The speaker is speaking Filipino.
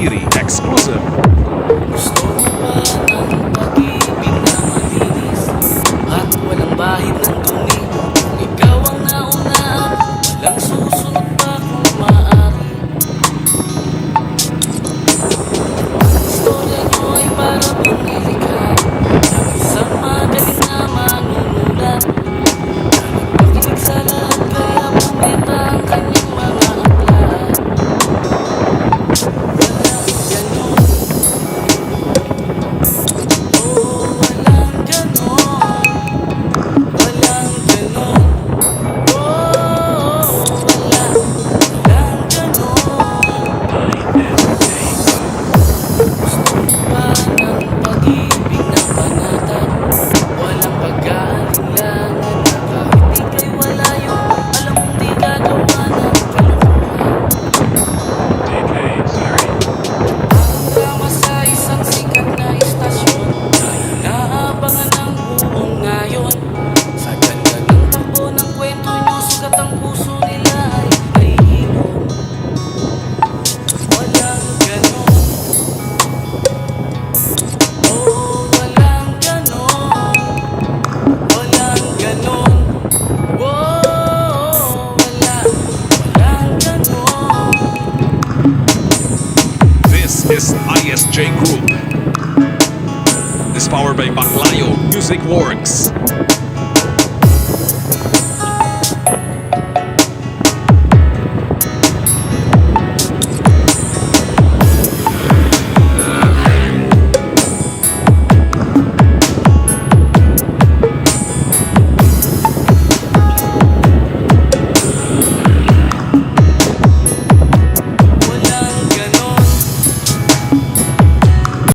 City exclusive. Gusto mo ba ng pag-ibig na malinis at walang bahid ng dumi? Kung ikaw ang nauna, walang susunod pa kung maaari. Istorya nyo ay para bang nilikha ng isang magaling na manunulat na nagpakinig sa lahat kaya bumenta ang kanyang mga aklat. This is ISJ Group. This powered by Baclayo Music Works.